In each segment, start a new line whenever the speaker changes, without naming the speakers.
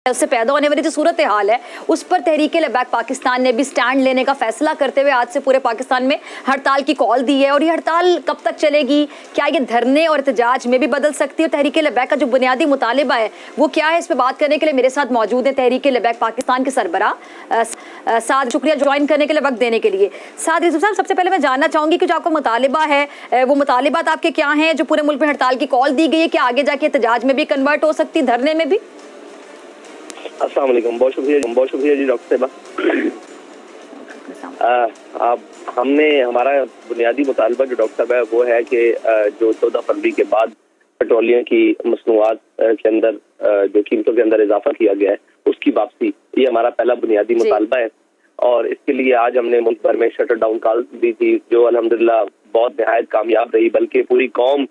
उससे पैदा होने वाली जो सूरत हाल है उस पर तहरीक लबैक पाकिस्तान ने भी स्टैंड लेने का फैसला करते हुए आज से पूरे पाकिस्तान में हड़ताल की कॉल दी है। और ये हड़ताल कब तक चलेगी, क्या ये धरने और एहतजाज में भी बदल सकती है? तहरीक लबैक का जो बुनियादी मुतालिबा है वो क्या है, इस पर बात करने के लिए मेरे साथ मौजूद है तहरीक लबैक पाकिस्तान के सरबराह साद। शुक्रिया ज्वाइन करने के लिए, वक्त देने के लिए। साद यूसुफ साहब, सबसे पहले मैं जानना चाहूँगी कि जो आपका मुतालिबा है वो मुतालिबात आपके क्या हैं जो पूरे मुल्क में हड़ताल की कॉल दी गई है? क्या आगे जाके एहतजाज में भी कन्वर्ट हो सकती, धरने में भी?
अस्सलाम वालेकुम, बहुत शुक्रिया जी डॉक्टर साहबा। हमने हमारा बुनियादी मुतालबा जो डॉक्टर साहब है वो है कि जो 14 फरवरी के बाद पेट्रोलियम की मसनूआत के अंदर जो कीमतों के अंदर इजाफा किया गया है उसकी वापसी, ये हमारा पहला बुनियादी मुतालबा है। और इसके लिए आज हमने मुल्क भर में शटर डाउन कॉल दी थी जो अल्हम्दुलिल्लाह बहुत निहायत कामयाब रही, बल्कि पूरी कौम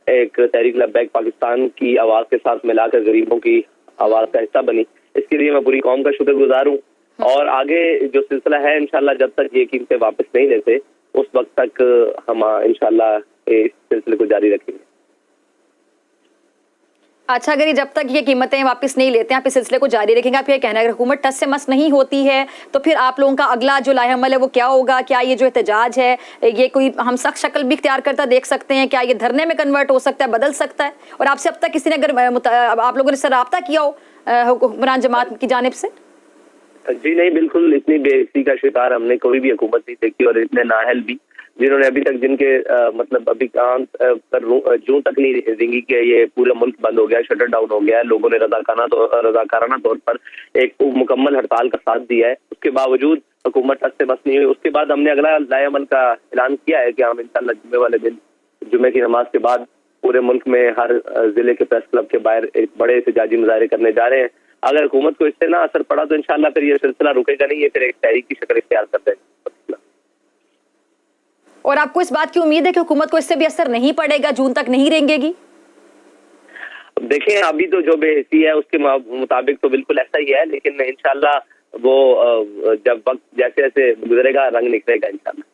एक तहरीक लबैक पाकिस्तान की आवाज़ के साथ मिलाकर गरीबों की आवाज़ का हिस्सा बनी। इसके लिए मैं पूरी कौम का शुक्रगुजार हूँ। और आगे जो सिलसिला है इंशाल्लाह जब तक ये कीमतें वापस नहीं लेते उस वक्त तक हम इंशाल्लाह इस सिलसिले को जारी रखेंगे।
अच्छा, अगर ये जब तक ये कीमतें वापस नहीं लेते हैं आप इस सिलसिले को जारी रखेंगे, आप ये कहना है अगर हुकूमत टस से मस नहीं होती है तो फिर आप लोगों का अगला जो लाहेअमल है वो क्या होगा? क्या ये जो एहतजाज है ये कोई हम सख्त शक्ल भी इख्तियार करता देख सकते हैं? क्या ये धरने में कन्वर्ट हो सकता है, बदल सकता है? और आपसे अब तक किसी ने अगर आप लोगों ने इससे राब्ता किया हो हुक्मरान जमात की जानिब से?
जी नहीं, बिल्कुल इतनी बेइज्जती का शिकार हमने कोई भी हुकूमत नहीं देखी और इतने नाअहल भी जिन्होंने अभी तक जिनके मतलब अभी कान पर जूं तक नहीं रेंगी कि ये पूरा मुल्क बंद हो गया, शटर डाउन हो गया है। लोगों ने रजाकाराना तौर पर एक मुकम्मल हड़ताल का साथ दिया है, उसके बावजूद हुकूमत टस से बस नहीं हुई। उसके बाद हमने अगला लाएअमल का ऐलान किया है कि हम इंशाल्लाह जुम्मे वाले दिन, जुम्मे की नमाज के बाद पूरे मुल्क में हर जिले के प्रेस क्लब के बाहर एक बड़े एहतजाजी मुजाहरे करने जा रहे हैं। अगर हुकूमत को इससे ना असर पड़ा तो इंशाल्लाह फिर ये सिलसिला रुकेगा नहीं, ये फिर एक तहरीक की शक्ल इख्तियार कर देगा।
और आपको इस बात की उम्मीद है कि हुकूमत को इससे भी असर नहीं पड़ेगा, जून तक नहीं रेंगेगी?
देखें, अभी तो जो बेहसी है उसके मुताबिक तो बिल्कुल ऐसा ही है, लेकिन इंशाल्लाह वो जब वक्त जैसे जैसे गुजरेगा रंग निकलेगा इंशाल्लाह।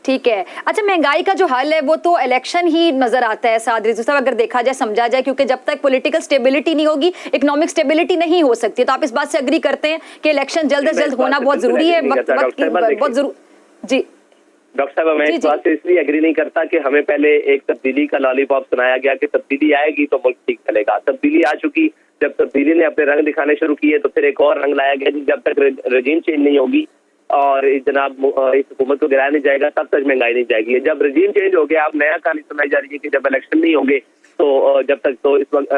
ठीक है। अच्छा, महंगाई का जो हल है वो तो इलेक्शन ही नजर आता है साद रिजवी साहब, अगर देखा जाए समझा जाए, क्योंकि जब तक पॉलिटिकल स्टेबिलिटी नहीं होगी इकोनॉमिक स्टेबिलिटी नहीं हो सकती। तो आप इस बात से एग्री करते हैं कि इलेक्शन जल्द से जल्द होना बहुत जरूरी है? वक्त बहुत जरूरी। जी
डॉक्टर साहब, मैं इस बात से इसलिए एग्री नहीं करता कि हमें पहले एक तब्दीली का लॉलीपॉप सुनाया गया कि तब्दीली आएगी तो मुल्क ठीक चलेगा। तब्दीली आ चुकी, जब तब्दीली ने अपने रंग दिखाने शुरू किए तो फिर एक और रंग लाया गया। जब तक रजीम चेंज नहीं होगी और जनाब इस हुकूमत को गिराया नहीं जाएगा तब तक महंगाई नहीं जाएगी। जब रजीम चेंज हो गया, आप नया कहानी सुनाई जा रही है कि जब इलेक्शन नहीं होंगे तो जब तक तो इस वक्त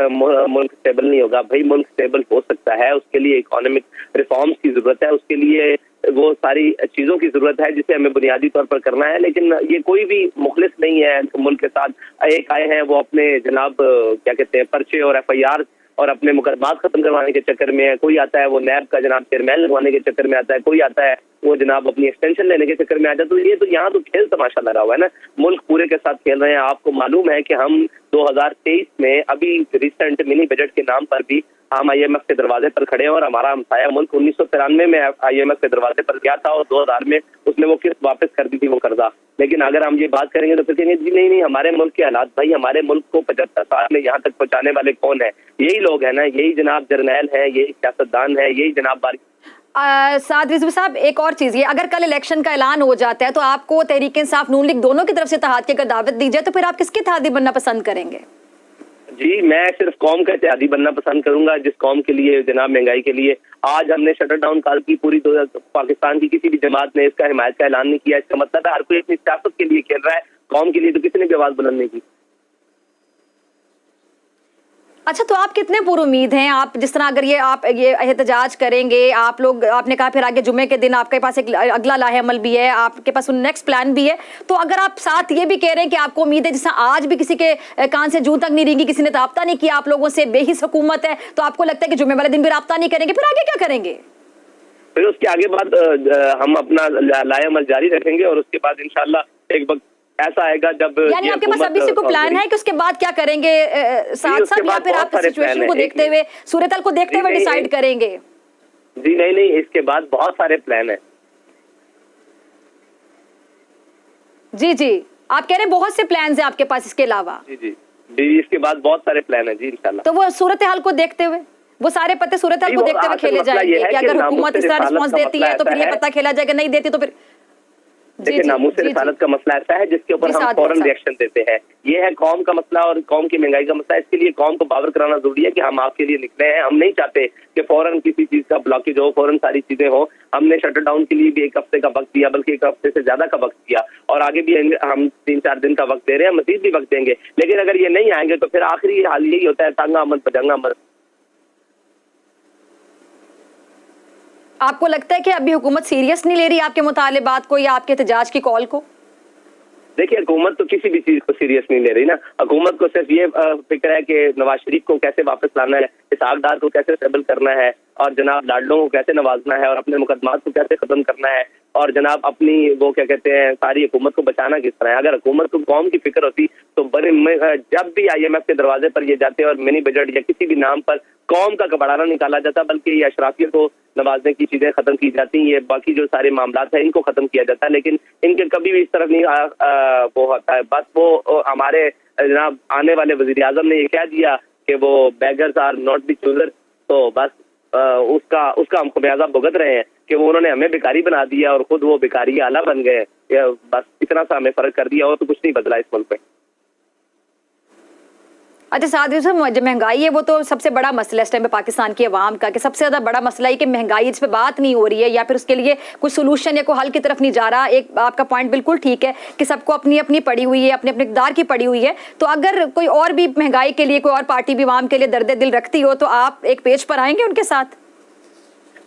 मुल्क स्टेबल नहीं होगा। भाई, मुल्क स्टेबल हो सकता है, उसके लिए इकोनॉमिक रिफॉर्म्स की जरूरत है, उसके लिए वो सारी चीजों की जरूरत है जिसे हमें बुनियादी तौर पर करना है। लेकिन ये कोई भी मुखलिस नहीं है मुल्क के साथ। एक आए हैं वो अपने जनाब क्या कहते हैं पर्चे और FIR और अपने मुकदमात खत्म करवाने के चक्कर में है, कोई आता है वो नैब का जनाब चेयरमैन लगवाने के चक्कर में आता है, कोई आता है वो जनाब अपनी एक्सटेंशन लेने के चक्कर में आता है। तो ये तो यहाँ तो खेल तमाशा लगा हुआ है ना, मुल्क पूरे के साथ खेल रहे हैं। आपको मालूम है कि हम 2023 में अभी रिसेंट मिनी बजट के नाम पर भी हम IMF के दरवाजे पर खड़े हैं और हमारा हमसाया मुल्क 1993 में IMF के दरवाजे पर गया था और 2000 में उसने वो किस्त वापस कर दी थी, वो कर्जा। लेकिन अगर हम ये बात करेंगे तो फिर कहेंगे जी नहीं हमारे मुल्क के हालात, भाई हमारे मुल्क को 75 साल में यहाँ तक पहुँचाने वाले कौन है? यही लोग है ना, यही जनाब जर्नैल है, यही सियासतदान है, यही जनाब
साद रिजवी साहब, एक और चीज, ये अगर कल इलेक्शन का ऐलान हो जाता है तो आपको तहरीक इंसाफ नून लीग दोनों की तरफ से इत्तेहाद की अगर दावत दी जाए तो फिर आप किसके इत्तेहादी बनना पसंद करेंगे?
जी, मैं सिर्फ कौम का इत्तेहादी बनना पसंद करूंगा जिस कौम के लिए जनाब महंगाई के लिए आज हमने शटर डाउन कॉल की। पूरी पाकिस्तान की किसी भी जमात ने इसका हिमायत का ऐलान नहीं किया। इसका मतलब है हर कोई अपनी सियासत के लिए खेल रहा है, कौम के लिए तो किसी ने भी आवाज बुलंद नहीं की।
अच्छा, तो आप कितने पुरुमीद हैं? आप जिस तरह अगर ये एहतजाज करेंगे, आप लोग, आपने कहा फिर आगे जुम्मे के दिन आपके पास एक अगला लाहेअमल भी है, आपके पास नेक्स्ट प्लान भी है, तो अगर आप साथ ये भी कह रहे हैं कि आपको उम्मीद है जैसा आज भी किसी के कान से जूं तक नहीं रेंगी, किसी ने राब्ता नहीं किया आप लोगों से, बेहिस हुकूमत है, तो आपको लगता है कि जुम्मे वाले दिन भी राब्ता नहीं करेंगे, फिर आगे क्या करेंगे?
फिर उसके आगे बाद हम अपना लाहेअमल जारी रखेंगे और उसके बाद इंशाल्लाह एक वक्त ऐसा आएगा जब,
यानी आपके पास अभी से कोई प्लान है कि उसके बाद क्या करेंगे साथ साथ, या फिर आप सिचुएशन को देखते हुए, सूरत को देखते हुए डिसाइड करेंगे?
जी नहीं, इसके बाद बहुत सारे प्लान है।
जी, आप कह रहे हैं बहुत से प्लान है आपके पास इसके अलावा?
जी जी, इसके बाद बहुत सारे प्लान है जी इंशाल्लाह।
तो वो सूरत हाल को देखते हुए, वो सारे पत्ते सूरत हाल को देखते हुए खेले जाएंगे कि अगर हुकूमत इस तरह रिस्पॉन्स देती है तो फिर ये पत्ता खेला जाएगा, नहीं देती तो फिर
देखिए नामूस रिसालत का मसला ऐसा है जिसके ऊपर हम फौरन रिएक्शन देते हैं। ये है कौम का मसला और कौम की महंगाई का मसला। इसके लिए कौम को पावर कराना जरूरी है कि हम आपके लिए निकले हैं। हम नहीं चाहते कि फौरन किसी चीज का ब्लॉकेज हो, फौरन सारी चीजें हो। हमने शटर डाउन के लिए भी 1 हफ्ते का वक्त दिया, बल्कि 1 हफ्ते से ज्यादा का वक्त दिया, और आगे भी हम 3-4 दिन का वक्त दे रहे हैं, मजीद भी वक्त देंगे। लेकिन अगर ये नहीं आएंगे तो फिर आखिरी हाल यही होता है, तांगा अमल पजंगा अमल।
आपको लगता है कि अभी हुकूमत सीरियस नहीं ले रही आपके मुतालिबात को या आपके एहतजाज की कॉल को?
देखिए हुकूमत तो किसी भी चीज को सीरियस नहीं ले रही ना। हुकूमत को सिर्फ ये फिक्र है कि नवाज शरीफ को कैसे वापस लाना है, इसहाक डार को कैसे स्टेबल करना है, और जनाब लाडलों को कैसे नवाजना है, और अपने मुकदमात को कैसे खत्म करना है, और जनाब अपनी वो क्या कहते हैं सारी हुकूमत को बचाना किस तरह है। अगर हुकूमत को कौम की फिक्र होती तो बड़े जब भी IMF के दरवाजे पर ये जाते और मिनी बजट या किसी भी नाम पर कौम का कबाड़ा निकाला जाता, बल्कि ये अशराफियत को नवाजने की चीजें खत्म की जाती, ये बाकी जो सारे मामला है इनको खत्म किया जाता। लेकिन इनके कभी भी इस तरफ नहीं वो होता है। बस वो हमारे जनाब आने वाले वजीर आजम ने ये कह दिया कि वो beggars are not the chooser, तो बस उसका हम खमियाजा भुगत रहे हैं कि वो उन्होंने हमें भिखारी बना दिया और खुद वो भिखारी आला बन गए। बस इतना सा हमें फर्क कर दिया और तो कुछ नहीं बदला इस मुल्क में।
अच्छा साथ ही जो महंगाई है वो तो सबसे बड़ा मसला है इस टाइम पे पाकिस्तान की आवाम का, कि सबसे ज्यादा बड़ा मसला है कि महंगाई, इस पे बात नहीं हो रही है या फिर उसके लिए कोई सोल्यूशन या कोई हल की तरफ नहीं जा रहा। एक आपका पॉइंट बिल्कुल ठीक है कि सबको अपनी अपनी पड़ी हुई है, अपने अपने इक़्तिदार की पड़ी हुई है। तो अगर कोई और भी महंगाई के लिए कोई और पार्टी भी आवाम के लिए दर्द दिल रखती हो तो आप एक पेज पर आएंगे उनके साथ?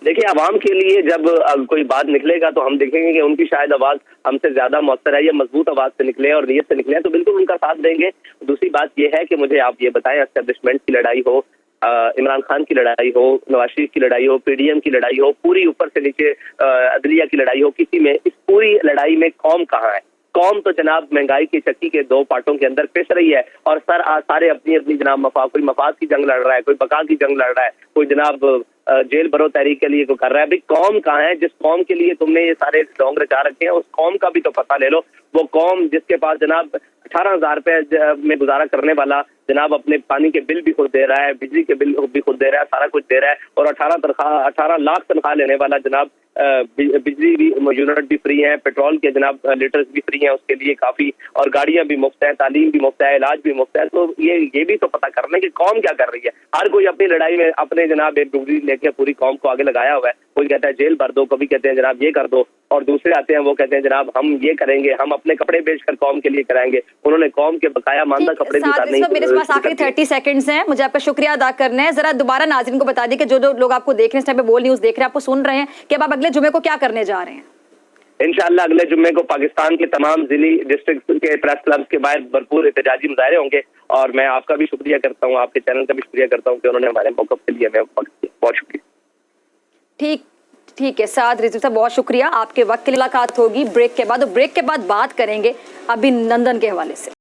देखिए आवाम के लिए जब कोई बात निकलेगा तो हम देखेंगे कि उनकी शायद आवाज हमसे ज्यादा मौसर है, या मजबूत आवाज से निकले और नीयत से निकले तो बिल्कुल उनका साथ देंगे। दूसरी बात यह है कि मुझे आप ये बताएं, एस्टेब्लिशमेंट की लड़ाई हो, इमरान खान की लड़ाई हो, नवाज शरीफ की लड़ाई हो, PDM की लड़ाई हो, पूरी ऊपर से नीचे अदलिया की लड़ाई हो, किसी में इस पूरी लड़ाई में कौम कहाँ है? कौम तो जनाब महंगाई की चक्की के 2 पार्टों के अंदर पिस रही है और सारे अपनी अपनी जनाब कोई मफाद की जंग लड़ रहा है, कोई बका की जंग लड़ रहा है, कोई जनाब जेल भरो तहरीक के लिए को कर रहा है। भाई कौम कहाँ है? जिस कौम के लिए तुमने ये सारे ढोंग रचा रखे हैं उस कौम का भी तो पता ले लो। वो कौम जिसके पास जनाब 18,000 रुपए में गुजारा करने वाला जनाब अपने पानी के बिल भी खुद दे रहा है, बिजली के बिल भी खुद दे रहा है, सारा कुछ दे रहा है, और 18 लाख तनख्वाह लेने वाला जनाब बिजली भी यूनिट भी फ्री है, पेट्रोल के जनाब लीटर्स भी फ्री हैं उसके लिए काफी, और गाड़ियां भी मुफ्त है, तालीम भी मुफ्त है, इलाज भी मुफ्त है। तो ये भी तो पता करना है कि कौम क्या कर रही है। हर कोई अपनी लड़ाई में अपने जनाब एक डुगरी लेके पूरी कौम को आगे लगाया हुआ है। कोई कहता है जेल भर दो, कभी कहते हैं जनाब ये कर दो, और दूसरे आते हैं वो कहते हैं जनाब हम ये करेंगे, हम अपने कपड़े बेचकर कौम के लिए कराएंगे। उन्होंने कौम के बकाया मानदा कपड़े भी उतारने की।
मेरे पास आखिरी 30 सेकंड्स हैं, मुझे आपका शुक्रिया अदा करना है। जरा दोबारा नाज़रीन को बता दें कि जो लोग आपको देख रहे हैं इस टाइम पे बोल न्यूज़ देख रहे हैं, आपको सुन रहे हैं कि अब आप अगले जुमे को क्या करने जा रहे हैं?
इंशाअल्लाह अगले जुम्मे को पाकिस्तान के तमाम जिली डिस्ट्रिक्ट के प्रेस क्लब के बाहर भरपूर एहतजाजी मुजाहरे होंगे, और मैं आपका भी शुक्रिया करता हूँ, आपके चैनल का भी शुक्रिया करता हूँ कि उन्होंने हमारे मौक़िफ़ के लिए हमें वक्त दिया। बहुत शुक्रिया।
ठीक है साद रिजवी साहब, बहुत शुक्रिया। आपके वक्त के लिए मुलाकात होगी ब्रेक के बाद, और ब्रेक के बाद बात करेंगे अभिनंदन के हवाले से।